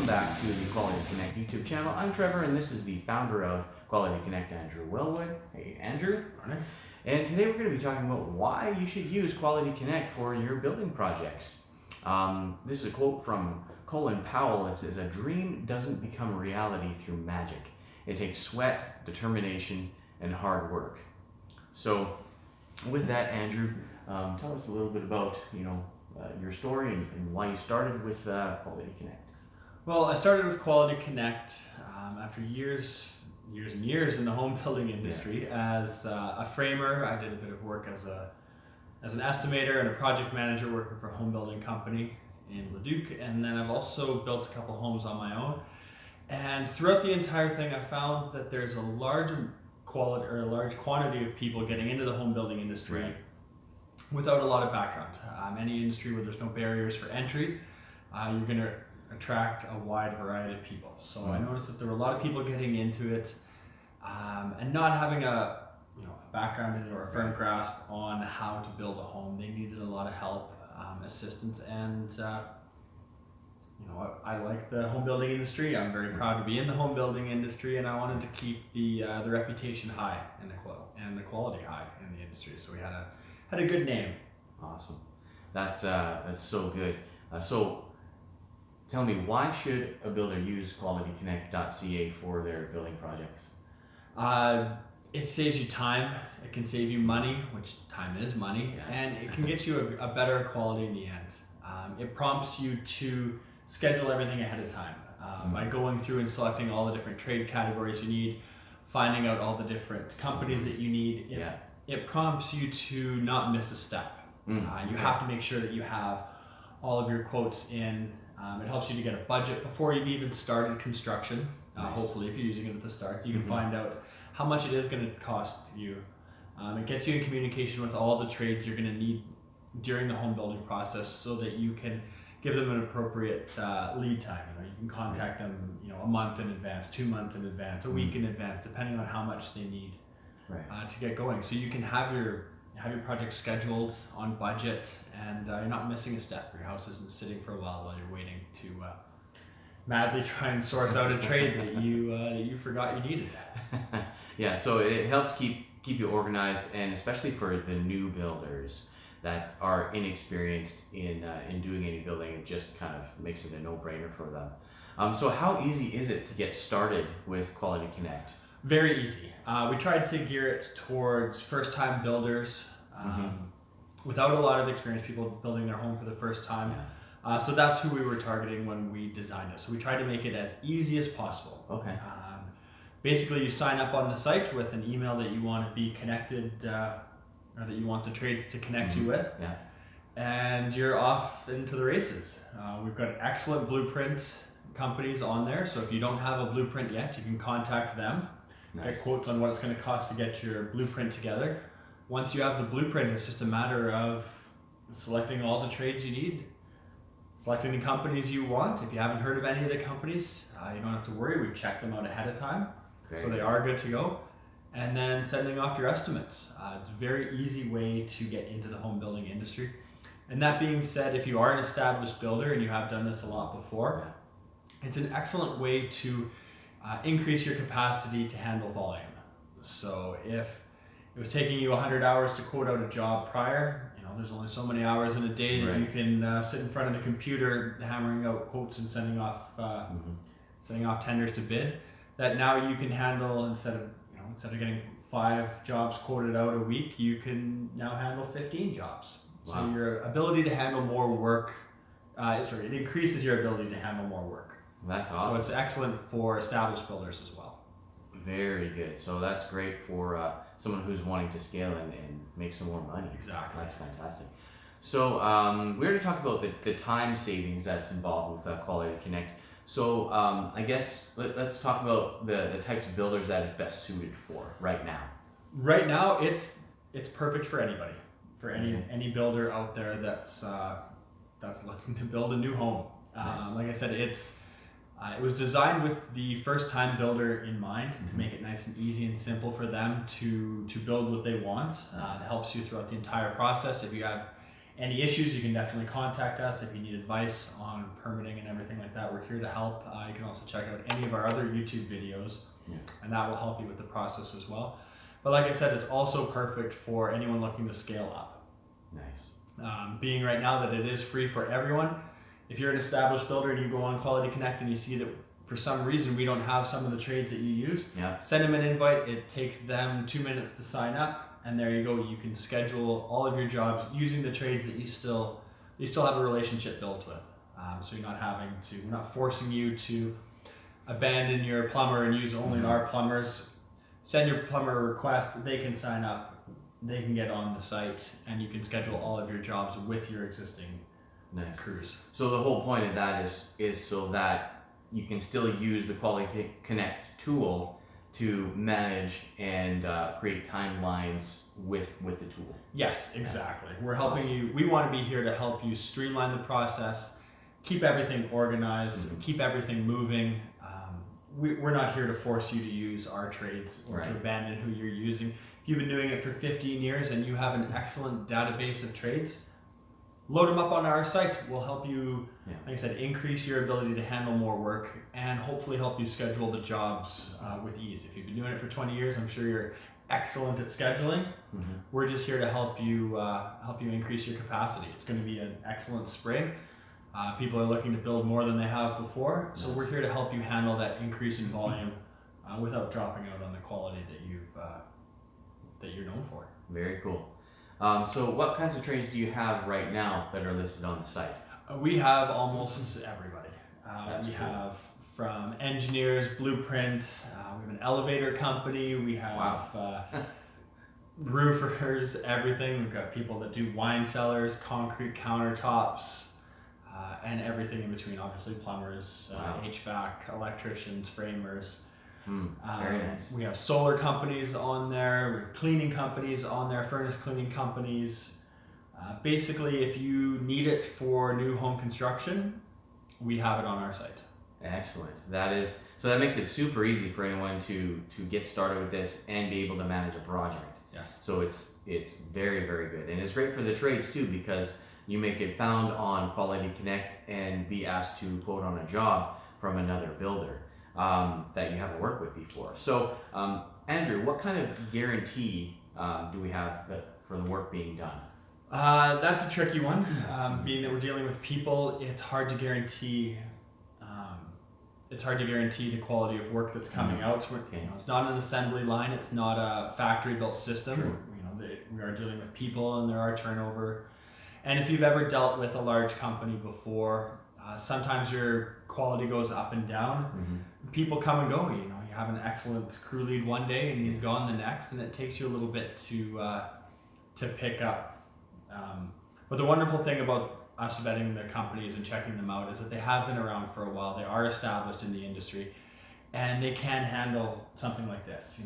back to the Quality Connect YouTube channel. I'm Trevor, and this is the founder of Quality Connect, Andrew Wellwood. Hey, Andrew. Morning. And today we're going to be talking about why you should use Quality Connect for your building projects. This is a quote from Colin Powell. It says, "A dream doesn't become reality through magic. It takes sweat, determination, and hard work." So, with that, Andrew, tell us a little bit about your story and why you started with Quality Connect. Well, I started with Quality Connect after years and years in the home building industry. As a framer. I did a bit of work as an estimator and a project manager working for a home building company in Leduc, and then I've also built a couple homes on my own. And throughout the entire thing, I found that there's a large quantity of people getting into the home building industry. Right. Without a lot of background. Any industry where there's no barriers for entry, you're going to attract a wide variety of people. So I noticed that there were a lot of people getting into it and not having a background in it or a firm grasp on how to build a home. They needed a lot of help, assistance, and I like the home building industry. I'm very proud to be in the home building industry, and I wanted to keep the reputation high and the quality high in the industry. So we had a good name. Awesome. That's so good. So tell me, why should a builder use QualityConnect.ca for their building projects? It saves you time. It can save you money, which time is money, and it can get you a better quality in the end. It prompts you to schedule everything ahead of time by going through and selecting all the different trade categories you need, finding out all the different companies that you need. It prompts you to not miss a step. You have to make sure that you have all of your quotes in. It helps you to get a budget before you've even started construction. Nice. Hopefully, if you're using it at the start, you can find out how much it is going to cost you. It gets you in communication with all the trades you're going to need during the home building process, so that you can give them an appropriate lead time. You can contact them, a month in advance, 2 months in advance, a week in advance, depending on how much they need. Right. To get going, so you can have your project scheduled on budget, and you're not missing a step. Your house isn't sitting for a while you're waiting to madly try and source out a trade that you forgot you needed. Yeah, so it helps keep you organized, and especially for the new builders that are inexperienced in doing any building, it just kind of makes it a no-brainer for them. So how easy is it to get started with Quality Connect? Very easy. We tried to gear it towards first-time builders without a lot of experience, people building their home for the first time. So that's who we were targeting when we designed it. So we tried to make it as easy as possible. Okay. Basically, you sign up on the site with an email that you want to be connected, or that you want the trades to connect you with. And you're off into the races. We've got excellent blueprint companies on there. So if you don't have a blueprint yet, you can contact them. Nice. Get quotes on what it's going to cost to get your blueprint together. Once you have the blueprint, it's just a matter of selecting all the trades you need, selecting the companies you want. If you haven't heard of any of the companies, you don't have to worry. We've checked them out ahead of time. Great. So they are good to go. And then sending off your estimates. It's a very easy way to get into the home building industry. And that being said, if you are an established builder and you have done this a lot before, it's an excellent way to increase your capacity to handle volume. So if it was taking you 100 hours to quote out a job prior, there's only so many hours in a day that you can sit in front of the computer hammering out quotes and sending off tenders to bid. That now you can handle, instead of getting 5 jobs quoted out a week, you can now handle 15 jobs. Wow. So your ability to handle more work, it increases your ability to handle more work. That's awesome. So it's excellent for established builders as well. Very good. So that's great for someone who's wanting to scale and make some more money. Exactly. That's fantastic. So we already talked about the time savings that's involved with Quality Connect. So I guess let's talk about the types of builders that it's best suited for right now. Right now, it's perfect for anybody, for any builder out there that's looking to build a new home. Nice. Like I said, it was designed with the first-time builder in mind, to make it nice and easy and simple for them to build what they want. It helps you throughout the entire process. If you have any issues, you can definitely contact us. If you need advice on permitting and everything like that, we're here to help. You can also check out any of our other YouTube videos, and that will help you with the process as well. But like I said, it's also perfect for anyone looking to scale up. Nice. Being right now that it is free for everyone, if you're an established builder and you go on Quality Connect and you see that for some reason we don't have some of the trades that you use, send them an invite. It takes them 2 minutes to sign up, and there you go. You can schedule all of your jobs using the trades that you still have a relationship built with. So you're not we're not forcing you to abandon your plumber and use only our plumbers. Send your plumber a request. They can sign up. They can get on the site, and you can schedule all of your jobs with your existing crews. So the whole point of that is so that you can still use the Quality Connect tool to manage and create timelines with the tool. Yes, exactly. We're helping you. We want to be here to help you streamline the process, keep everything organized, keep everything moving. We're not here to force you to use our trades or to abandon who you're using. If you've been doing it for 15 years and you have an excellent database of trades, load them up on our site. We'll help you, like I said, increase your ability to handle more work and hopefully help you schedule the jobs with ease. If you've been doing it for 20 years, I'm sure you're excellent at scheduling. We're just here to help you increase your capacity. It's going to be an excellent spring. People are looking to build more than they have before, so we're here to help you handle that increase in volume without dropping out on the quality that you're known for. Very cool. So what kinds of trades do you have right now that are listed on the site? We have almost everybody. We have from engineers, blueprint, we have an elevator company, we have roofers, everything. We've got people that do wine cellars, concrete countertops, and everything in between, obviously plumbers, HVAC, electricians, framers. Very nice. We have solar companies on there, we have cleaning companies on there, furnace cleaning companies. Basically, if you need it for new home construction, we have it on our site. Excellent. So that makes it super easy for anyone to get started with this and be able to manage a project. Yes. So it's very, very good. And it's great for the trades too, because you may get found on Quality Connect and be asked to quote on a job from another builder that you haven't worked with before. So Andrew, what kind of guarantee do we have for the work being done? That's a tricky one. Being that we're dealing with people, it's hard to guarantee. It's hard to guarantee the quality of work that's coming out. It's not an assembly line. It's not a factory-built system. True. We are dealing with people, and there are turnover. And if you've ever dealt with a large company before, sometimes your quality goes up and down. People come and go. You have an excellent crew lead one day, and he's gone the next, and it takes you a little bit to pick up. But the wonderful thing about us vetting the companies and checking them out is that they have been around for a while. They are established in the industry, and they can handle something like this.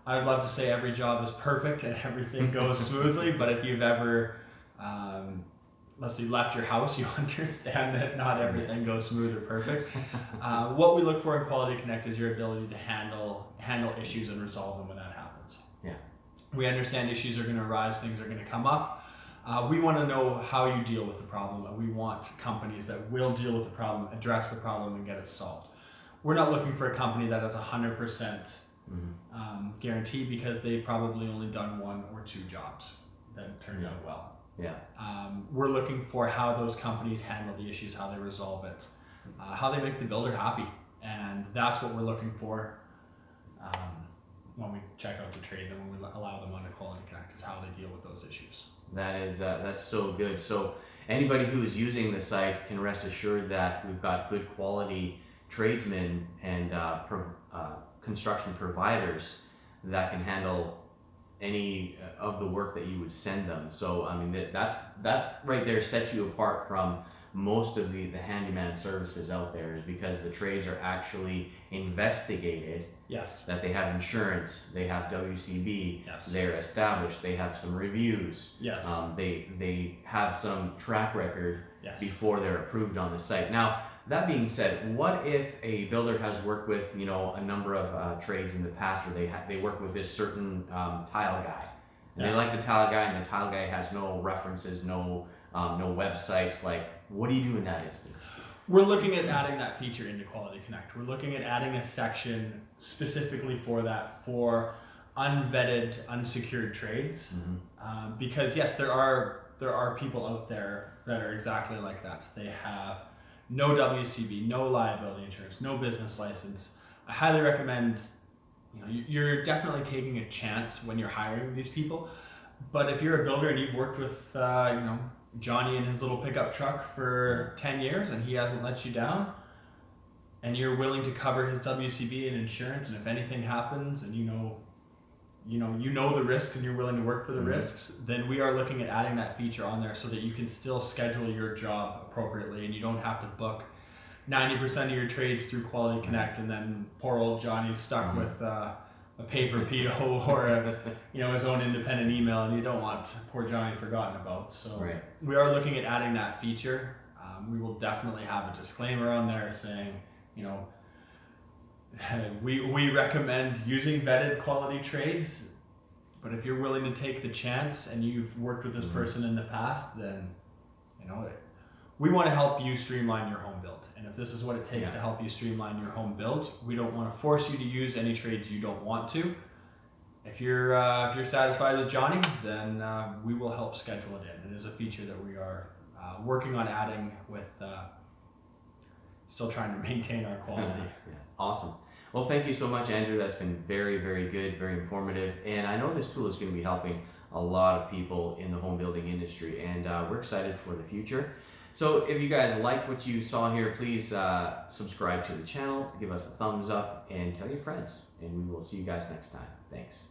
I would love to say every job is perfect and everything goes smoothly, but if you've ever left your house, you understand that not everything goes smooth or perfect. What we look for in Quality Connect is your ability to handle issues and resolve them when that happens. We understand issues are going to arise, things are going to come up. We want to know how you deal with the problem, and we want companies that will deal with the problem, address the problem, and get it solved. We're not looking for a company that has 100% guarantee, because they've probably only done 1 or 2 jobs that turned out well. We're looking for how those companies handle the issues, how they resolve it, how they make the builder happy, and that's what we're looking for when we check out the trades and when we allow them onto Quality Connect, is how they deal with those issues. That's so good. So anybody who is using the site can rest assured that we've got good quality tradesmen and construction providers that can handle any of the work that you would send them. So that right there sets you apart from most of the handyman services out there, is because the trades are actually investigated. Yes. That they have insurance, they have WCB, they're established, they have some reviews. Yes. They have some track record before they're approved on the site. Now, that being said, what if a builder has worked with a number of trades in the past, or they work with this certain tile guy, And they like the tile guy, and the tile guy has no references, no websites. Like, what do you do in that instance? We're looking at adding that feature into Quality Connect. We're looking at adding a section specifically for that, for unvetted, unsecured trades. Because yes, there are people out there that are exactly like that. They have no WCB, no liability insurance, no business license. I highly recommend, you're definitely taking a chance when you're hiring these people. But if you're a builder and you've worked with, Johnny in his little pickup truck for 10 years and he hasn't let you down, and you're willing to cover his WCB and insurance, and if anything happens and you know the risk and you're willing to work for the risks, then we are looking at adding that feature on there so that you can still schedule your job appropriately and you don't have to book 90% of your trades through Quality Connect, and then poor old Johnny's stuck with a paper PO or his own independent email, and you don't want poor Johnny forgotten about. So we are looking at adding that feature. We will definitely have a disclaimer on there saying, we recommend using vetted quality trades, but if you're willing to take the chance and you've worked with this person in the past, then we want to help you streamline your home build. And if this is what it takes to help you streamline your home build, we don't want to force you to use any trades you don't want to. If you're satisfied with Johnny, then we will help schedule it in. It is a feature that we are working on adding with still trying to maintain our quality. Awesome. Well, thank you so much, Andrew. That's been very, very good, very informative. And I know this tool is going to be helping a lot of people in the home building industry, and we're excited for the future. So if you guys liked what you saw here, please subscribe to the channel, give us a thumbs up, and tell your friends. And we will see you guys next time. Thanks.